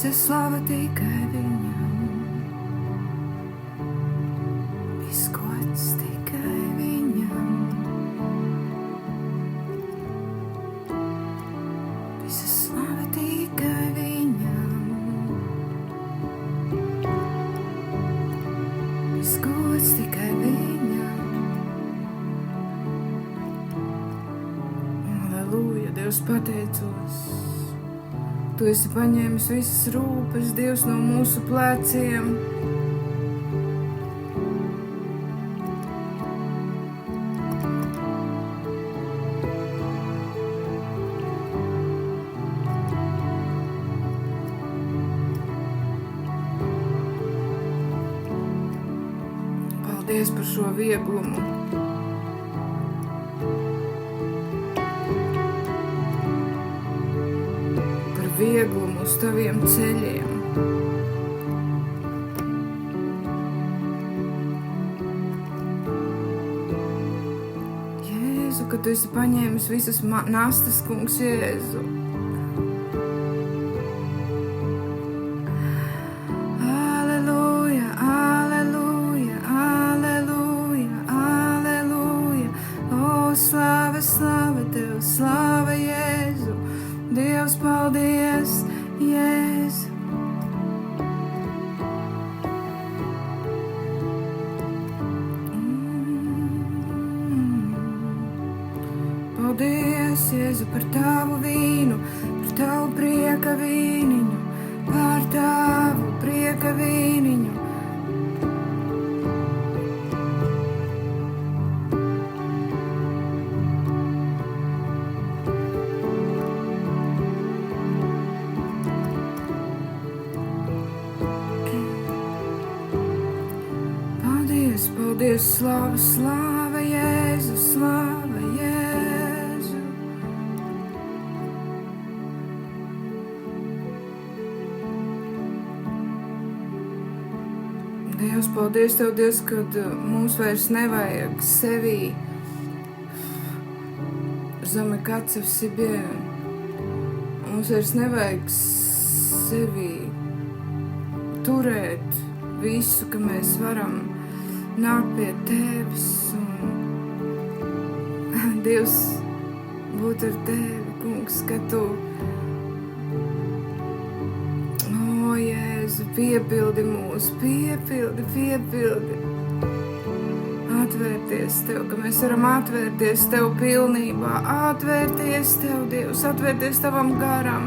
visa slava tikai viņam, viss gods tikai viņam, visa slava tikai viņam, viss gods tikai viņam. Halleluja, Dievs, pateicos. Tu esi paņēmis visas rūpes, Dievs, no mūsu pleciem. Paldies par šo vieglumu. Vieglumu uz taviem ceļiem. Jēzu, kad tu esi paņēmis visas nastas, kungs, Jēzu. Aleluja, aleluja, aleluja, aleluja. O, slāve, slāve tev, slāve Jēzu. Dievs, paldies, Jēzu. Paldies, Jēzu, par tavu vīnu, par tavu prieka vīniņu, par tavu prieka vīniņu. Paldies, slāva, slāva Jēzu, slāva Jēzu. Dievs, paldies Tev, Dievs, kad mums vairs nevajag sevi zamykаться в себе. Mums vairs nevajag sevi turēt visu, ka mēs varam nāk pie Tevis un Dievs būt ar Tevi, kungs, ka Tu, o Jēzu, piepildi mūs, piepildi, atvērties Tev, ka mēs varam atvērties Tev pilnībā, atvērties Tev, Dievs, atvērties Tavam garam,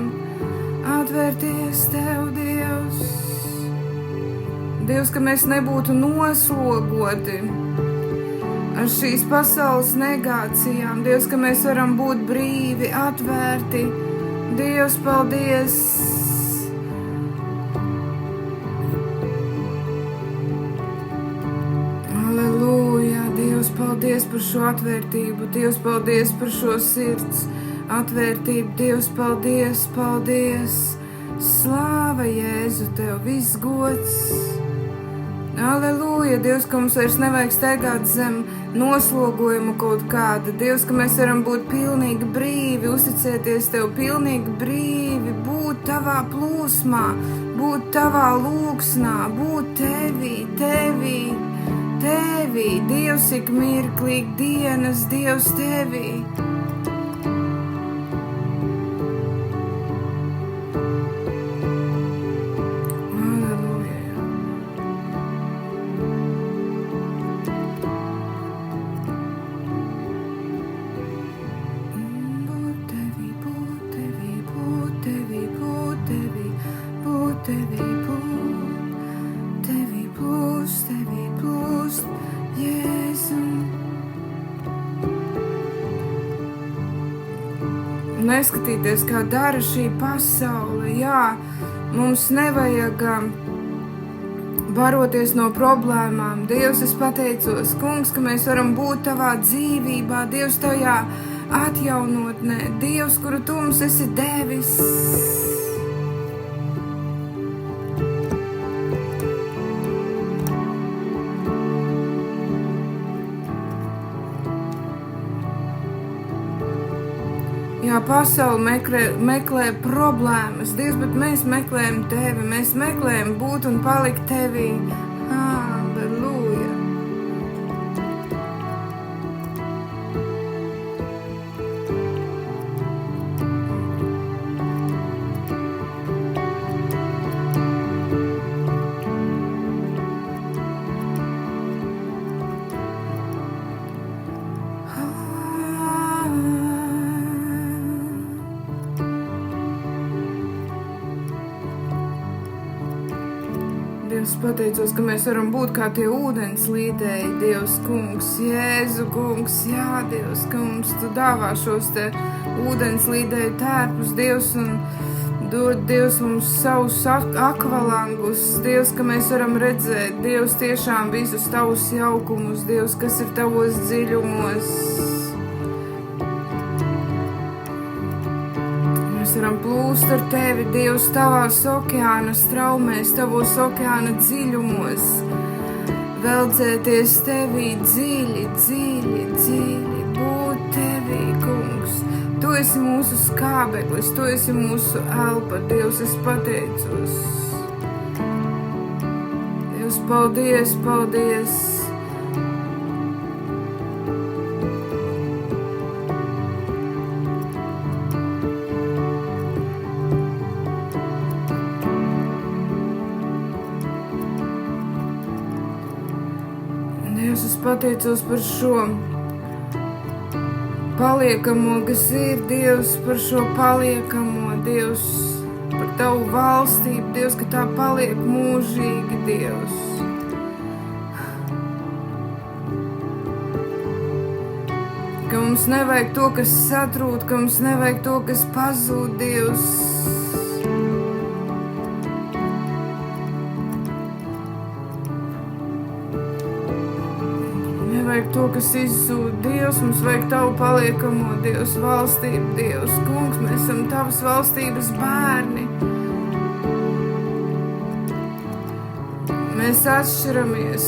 atvērties Tev, Dievs. Dievs, ka mēs nebūtu noslogoti ar šīs pasaules negācijām. Dievs, ka mēs varam būt brīvi, atvērti. Dievs, paldies! Halleluja! Dievs, paldies par šo atvērtību. Dievs, paldies par šo sirds atvērtību. Dievs, paldies, paldies! Slāva Jēzu Tev, viss gods! Aleluja, Dievs, ka mums vairs nevajag steigāt zem noslogojuma kaut kāda. Dievs, ka mēs varam būt pilnīgi brīvi, uzticēties Tev pilnīgi brīvi, būt Tavā plūsmā, būt Tavā lūgsnā, būt Tevi. Dievs, ik mirklīgi dienas, Dievs, Tevi. Tevi plūst, Jēzu. Neskatīties, kā dara šī pasaule, jā, mums nevajag baroties no problēmām. Dievs, es pateicos, kungs, ka mēs varam būt Tavā dzīvībā, Dievs, Tajā atjaunotnē, Dievs, kuru Tu mums esi devis. Jā, pasaule meklē problēmas, Dievs, bet mēs meklējam Tevi, mēs meklējam būt un palikt Tevī. Halleluja! Dievs, pateicos, ka mēs varam būt kā tie ūdens līdēji, Dievs, kungs, Jēzu, kungs, jā, Dievs, ka mums Tu dāvā šos te ūdens līdēju tērpus, Dievs, un dod, Dievs, mums savus akvalangus, Dievs, ka mēs varam redzēt, Dievs, tiešām visus Tavus jaukumus, Dievs, kas ir Tavos dziļumos. Mēs varam plūst ar Tevi, Dievs, Tavās okeāna straumēs, Tavos okeāna dziļumos, veldzēties Tevī dziļi, dziļi, dziļi, būt Tevī, kungs. Tu esi mūsu skābeklis, Tu esi mūsu elpa, Dievs, es pateicos. Dievs, paldies, paldies. Dievs, es pateicos par šo paliekamo, kas ir, Dievs, par šo paliekamo, Dievs, par Tavu valstību, Dievs, ka tā paliek mūžīgi, Dievs. Ka mums nevajag to, kas satrūt, ka mums nevajag to, kas pazūd, Dievs. Nevajag to, kas izzūd, Dievs, mums vajag Tavu paliekamo, Dievs, valstību, Dievs, kungs, mēs esam Tavas valstības bērni. Mēs atšķiramies,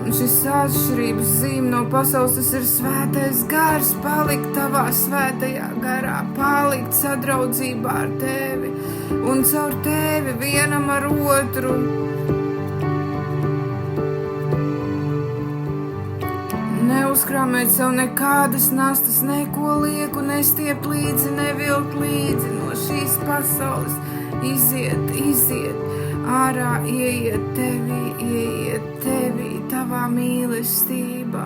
un šis atšķirības zīme no pasaules, tas ir svētais gars, palikt Tavā svētajā garā, palikt sadraudzībā ar Tevi, un caur Tevi vienam ar otru. Neuzkrāmēt sev nekādas nastas, neko lieku, nestiep līdzi, nevilkt līdzi no šīs pasaules. Iziet, ārā, ieiet Tevī, Tavā mīlestībā.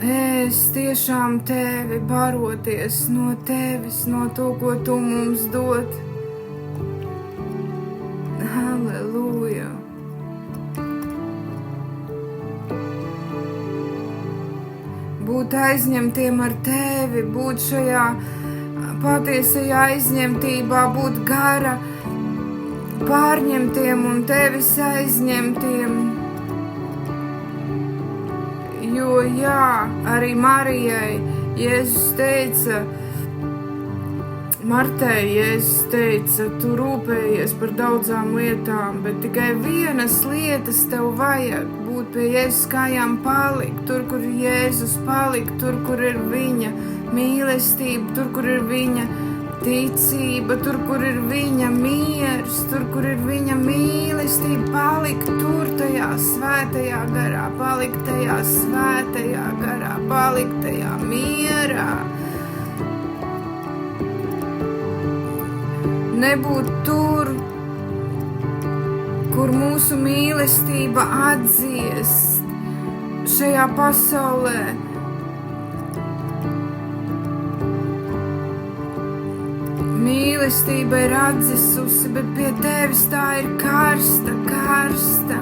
Es tiešām Tevi baroties no Tevis, no to, ko Tu mums dod. Halleluja! Būt aizņemtiem ar Tevi, būt šajā patiesajā aizņemtībā, būt gara pārņemtiem un Tevis aizņemtiem. Jo jā, arī Marijai Jēzus teica, Martai Jēzus teica, Tu rūpējies par daudzām lietām, bet tikai vienas lietas tev vajag. Būt pie Jēzus kājām, palikt tur, kur Jēzus, palikt tur, kur ir viņa mīlestība, tur, kur ir viņa ticība, tur, kur ir viņa miers, tur, kur ir viņa mīlestība, palikt tur tajā svētajā garā, palikt tajā svētajā garā, palikt tajā mierā. Nebūt tur, kur mūsu mīlestība atdziest šajā pasaulē. Mīlestība ir atdzisusi, bet pie Tevis tā ir karsta, karsta.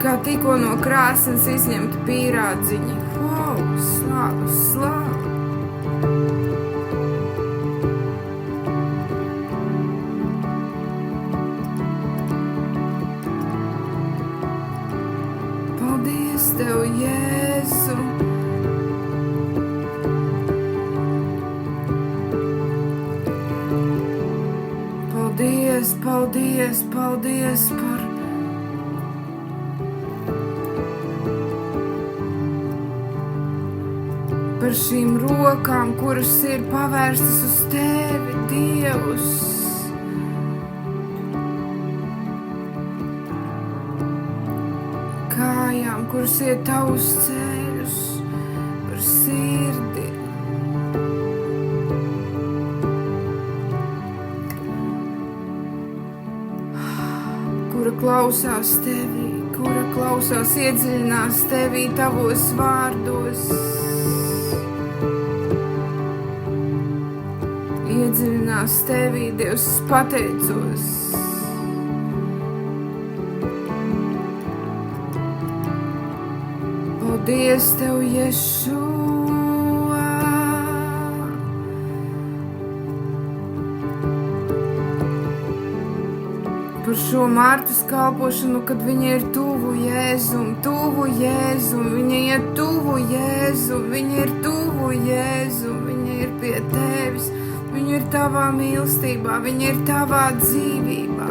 Kā tikko no krāsnes izņemti pīrādziņi. Wow, slāva, slāva. Paldies Tev, Jēzu! Paldies, paldies, paldies par par šīm rokām, kuras ir pavērstas uz tevi, Dievs. Kājām, kuras iet tavus ceļus, par sirdi. Kura klausās tevī, kura klausās, iedziļinās tevī, tavos vārdos. Iedziļinās tevī, Dievs, es pateicos. Paldies tev, Ješua. Par šo Martas kalpošanu, kad viņa ir tuvu Jēzum, viņa iet tuvu Jēzum, viņa ir tuvu Jēzum, viņa ir pie tevis, viņa ir tavā mīlestībā, viņa ir tavā dzīvībā,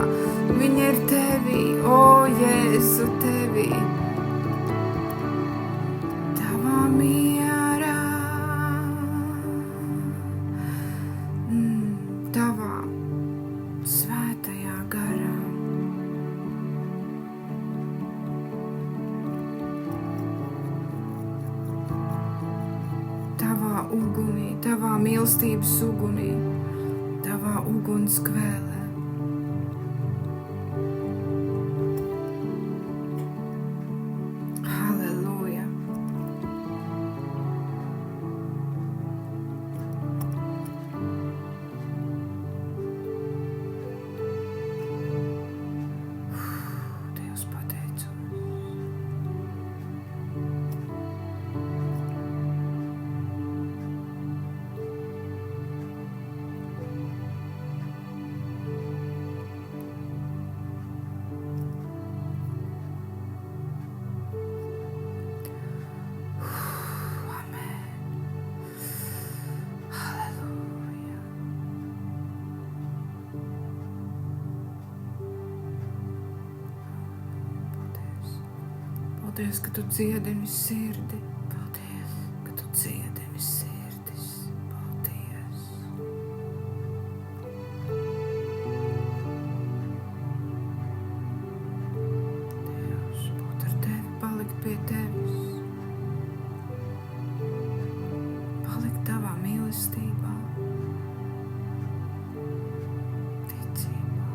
viņa ir tevī, o Jēzu, tevī, tavā mierā, tavā svētajā garā. Tavā ugunī, tavā mīlestības ugunī, tavā ugunskvēlē. Halleluja! Dievs, pateicos. Paldies, ka tu dziedini sirdi. Paldies, ka tu dziedini sirdis. Paldies. Dievs, būt ar tevi, palikt pie tevis. Palikt tavā mīlestībā. Ticībā.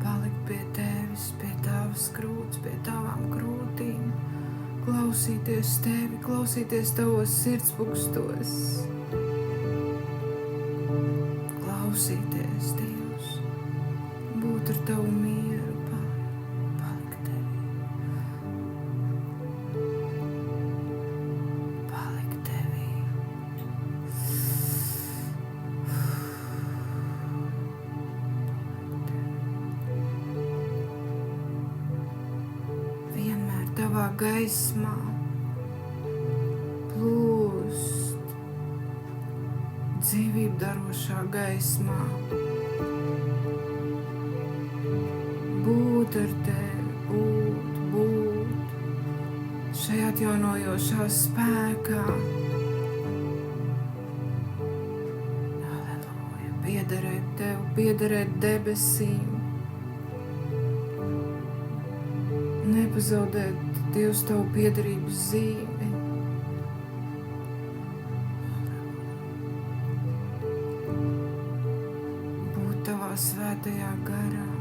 Palikt pie tevis, pie tavas krūts, pie tavām krūtīm, klausīties tevi, klausīties tavos sirdspūkstos, klausīties, Dievs, būt ar tavu mieru, palikt tevi. Tavā gaismā plūst dzīvību darošā gaismā. Būt ar tevi, būt šajā atjaunojošā spēkā. Halleluja, piederēt tev, piederēt debesīm. Nepazaudēt, Dievs, tavu piederības zīmi. Būt tavā svētajā garā.